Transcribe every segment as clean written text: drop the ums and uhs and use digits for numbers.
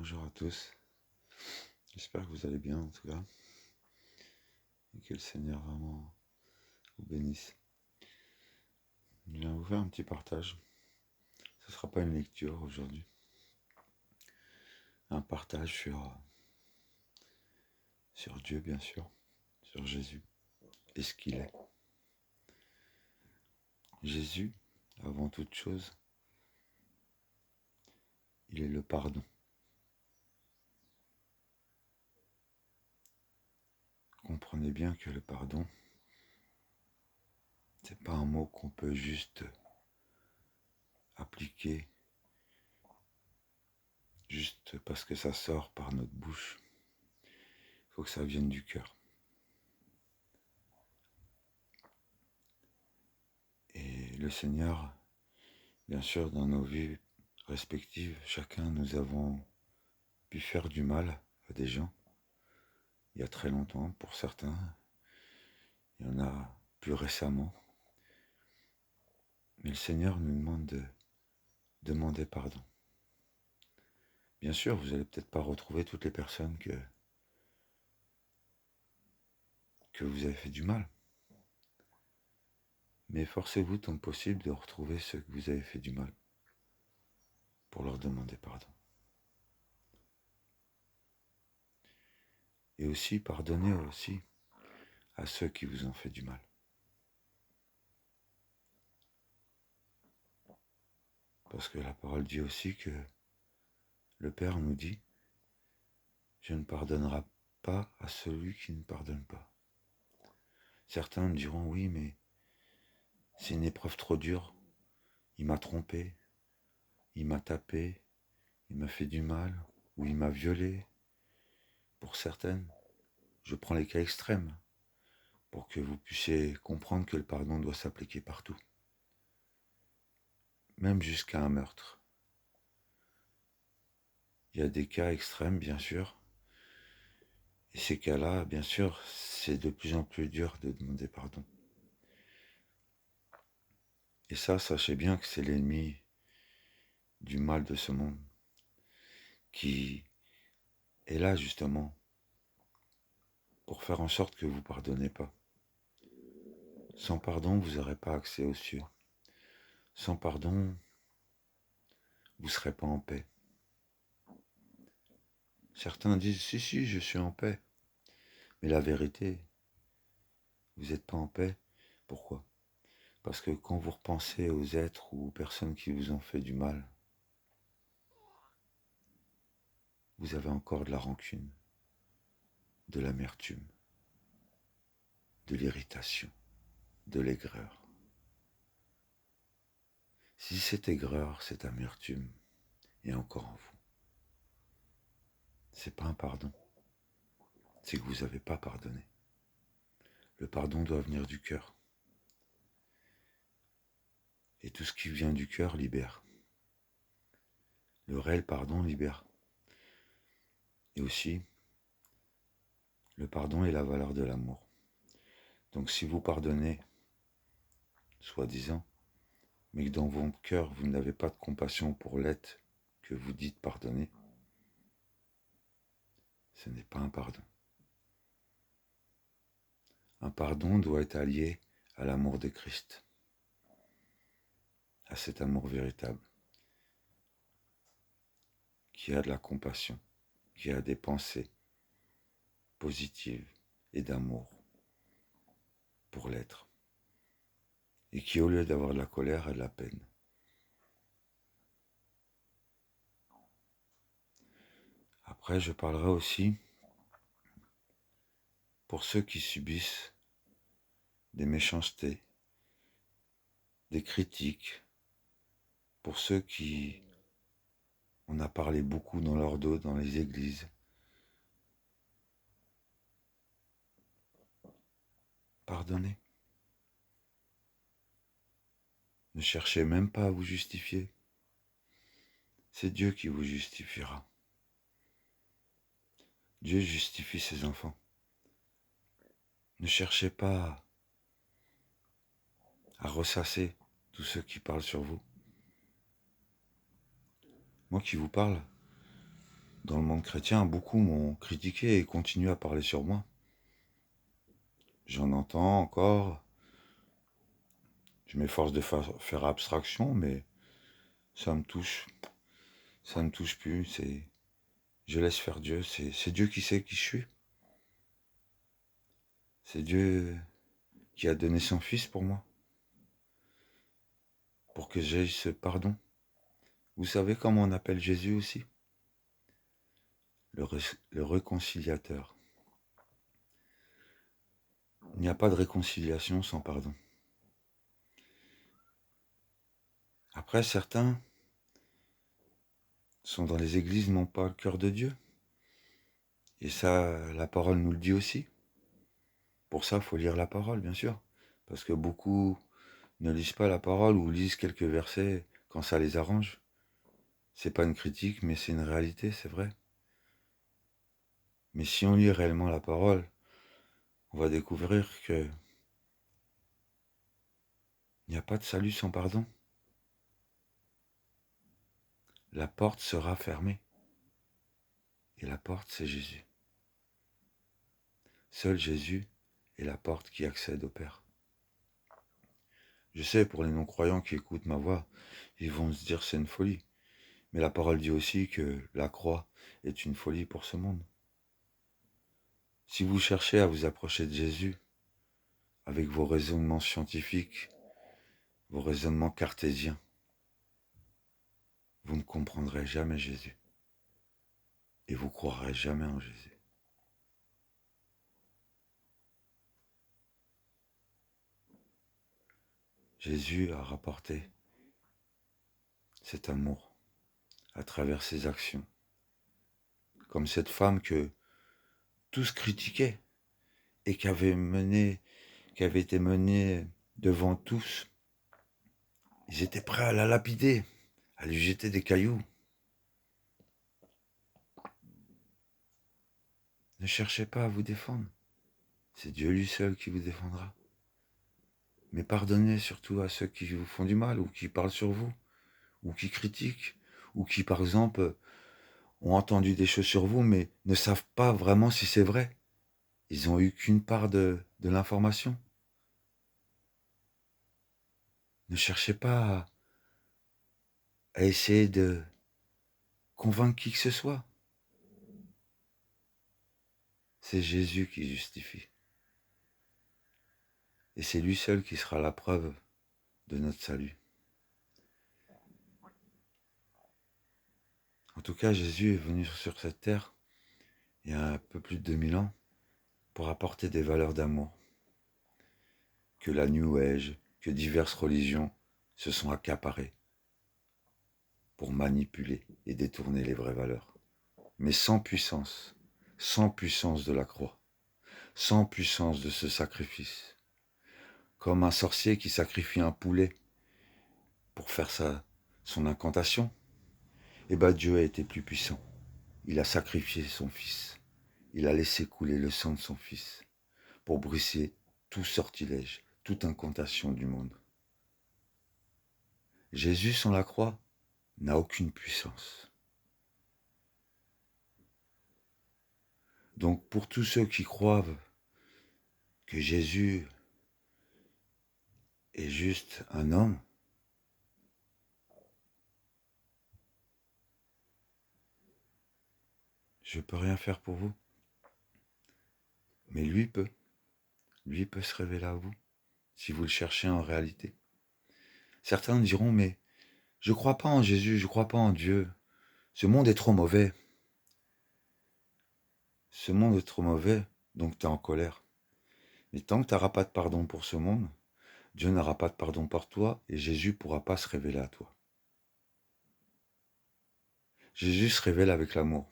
Bonjour à tous, j'espère que vous allez bien en tout cas, et que le Seigneur vraiment vous bénisse. Je viens vous faire un petit partage, ce ne sera pas une lecture aujourd'hui, un partage sur Dieu bien sûr, sur Jésus et ce qu'il est. Jésus, avant toute chose, il est le pardon. Comprenez bien que le pardon, c'est pas un mot qu'on peut juste appliquer juste parce que ça sort par notre bouche. Il faut que ça vienne du cœur. Et le Seigneur, bien sûr, dans nos vies respectives, chacun nous avons pu faire du mal à des gens, il y a très longtemps pour certains, il y en a plus récemment. Mais le Seigneur nous demande de demander pardon. Bien sûr, vous n'allez peut-être pas retrouver toutes les personnes que vous avez fait du mal. Mais forcez-vous tant que possible de retrouver ceux que vous avez fait du mal pour leur demander pardon. Et aussi pardonnez aussi à ceux qui vous ont fait du mal. Parce que la parole dit aussi que le Père nous dit « Je ne pardonnerai pas à celui qui ne pardonne pas ». Certains me diront « Oui, mais c'est une épreuve trop dure. Il m'a trompé, il m'a tapé, il m'a fait du mal, ou il m'a violé. » Pour certaines, je prends les cas extrêmes pour que vous puissiez comprendre que le pardon doit s'appliquer partout. Même jusqu'à un meurtre. Il y a des cas extrêmes, bien sûr. Et ces cas-là, bien sûr, c'est de plus en plus dur de demander pardon. Et ça, sachez bien que c'est l'ennemi du mal de ce monde qui est là, justement, pour faire en sorte que vous ne pardonnez pas. Sans pardon, vous n'aurez pas accès aux cieux. Sans pardon, vous ne serez pas en paix. Certains disent, si, je suis en paix. Mais la vérité, vous n'êtes pas en paix. Pourquoi ? Parce que quand vous repensez aux êtres ou aux personnes qui vous ont fait du mal, vous avez encore de la rancune, de l'amertume, de l'irritation, de l'aigreur. Si cette aigreur, cette amertume est encore en vous, c'est pas un pardon, c'est que vous n'avez pas pardonné. Le pardon doit venir du cœur. Et tout ce qui vient du cœur libère. Le réel pardon libère. Et aussi, le pardon est la valeur de l'amour. Donc si vous pardonnez, soi-disant, mais que dans votre cœur, vous n'avez pas de compassion pour l'être que vous dites pardonner, ce n'est pas un pardon. Un pardon doit être allié à l'amour de Christ, à cet amour véritable, qui a de la compassion, qui a des pensées positives et d'amour pour l'être, et qui, au lieu d'avoir de la colère, a de la peine. Après, je parlerai aussi pour ceux qui subissent des méchancetés, des critiques, pour ceux qui, on a parlé beaucoup dans leur dos, dans les églises. Pardonnez. Ne cherchez même pas à vous justifier. C'est Dieu qui vous justifiera. Dieu justifie ses enfants. Ne cherchez pas à ressasser tous ceux qui parlent sur vous. Moi qui vous parle, dans le monde chrétien, beaucoup m'ont critiqué et continuent à parler sur moi. J'en entends encore. Je m'efforce de faire abstraction, mais ça me touche. Ça me touche plus. Je laisse faire Dieu. C'est Dieu qui sait qui je suis. C'est Dieu qui a donné son Fils pour moi, pour que j'aie ce pardon. Vous savez comment on appelle Jésus aussi? Le réconciliateur. Il n'y a pas de réconciliation sans pardon. Après, certains sont dans les églises, n'ont pas le cœur de Dieu. Et ça, la parole nous le dit aussi. Pour ça, il faut lire la parole, bien sûr. Parce que beaucoup ne lisent pas la parole ou lisent quelques versets quand ça les arrange. C'est pas une critique, mais c'est une réalité, c'est vrai. Mais si on lit réellement la parole, on va découvrir que il n'y a pas de salut sans pardon. La porte sera fermée. Et la porte, c'est Jésus. Seul Jésus est la porte qui accède au Père. Je sais, pour les non-croyants qui écoutent ma voix, ils vont se dire c'est une folie. Mais la parole dit aussi que la croix est une folie pour ce monde. Si vous cherchez à vous approcher de Jésus avec vos raisonnements scientifiques, vos raisonnements cartésiens, vous ne comprendrez jamais Jésus. Et vous croirez jamais en Jésus. Jésus a rapporté cet amour à travers ses actions. Comme cette femme que tous critiquaient et qui avait été menée devant tous. Ils étaient prêts à la lapider, à lui jeter des cailloux. Ne cherchez pas à vous défendre. C'est Dieu lui seul qui vous défendra. Mais pardonnez surtout à ceux qui vous font du mal, ou qui parlent sur vous, ou qui critiquent, ou qui, par exemple, ont entendu des choses sur vous, mais ne savent pas vraiment si c'est vrai. Ils n'ont eu qu'une part de l'information. Ne cherchez pas à essayer de convaincre qui que ce soit. C'est Jésus qui justifie. Et c'est lui seul qui sera la preuve de notre salut. En tout cas, Jésus est venu sur cette terre il y a un peu plus de 2000 ans pour apporter des valeurs d'amour que la New Age, que diverses religions se sont accaparées pour manipuler et détourner les vraies valeurs. Mais sans puissance de la croix, sans puissance de ce sacrifice. Comme un sorcier qui sacrifie un poulet pour faire son incantation, et bien Dieu a été plus puissant. Il a sacrifié son fils. Il a laissé couler le sang de son fils pour briser tout sortilège, toute incantation du monde. Jésus sans la croix n'a aucune puissance. Donc pour tous ceux qui croient que Jésus est juste un homme, je ne peux rien faire pour vous. Mais lui peut. Lui peut se révéler à vous, si vous le cherchez en réalité. Certains diront, mais je ne crois pas en Jésus, je ne crois pas en Dieu. Ce monde est trop mauvais. Ce monde est trop mauvais, donc tu es en colère. Mais tant que tu n'auras pas de pardon pour ce monde, Dieu n'aura pas de pardon pour toi et Jésus ne pourra pas se révéler à toi. Jésus se révèle avec l'amour.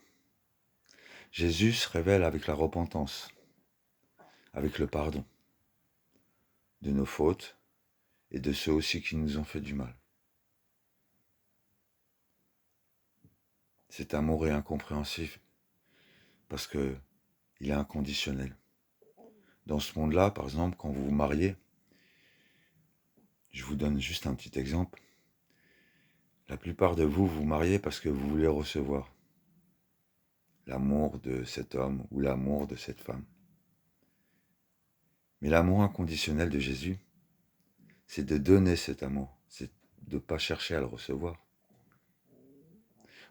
Jésus se révèle avec la repentance, avec le pardon de nos fautes et de ceux aussi qui nous ont fait du mal. Cet amour est incompréhensible parce qu'il est inconditionnel. Dans ce monde-là, par exemple, quand vous vous mariez, je vous donne juste un petit exemple. La plupart de vous vous mariez parce que vous voulez recevoir. l'amour de cet homme ou l'amour de cette femme. Mais l'amour inconditionnel de Jésus, c'est de donner cet amour, c'est de ne pas chercher à le recevoir.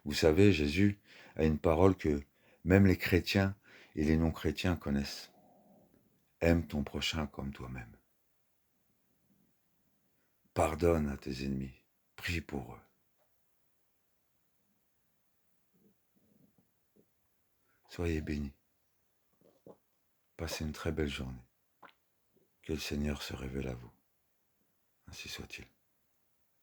Vous savez, Jésus a une parole que même les chrétiens et les non-chrétiens connaissent. Aime ton prochain comme toi-même. Pardonne à tes ennemis. Prie pour eux. Soyez bénis. Passez une très belle journée. Que le Seigneur se révèle à vous. Ainsi soit-il.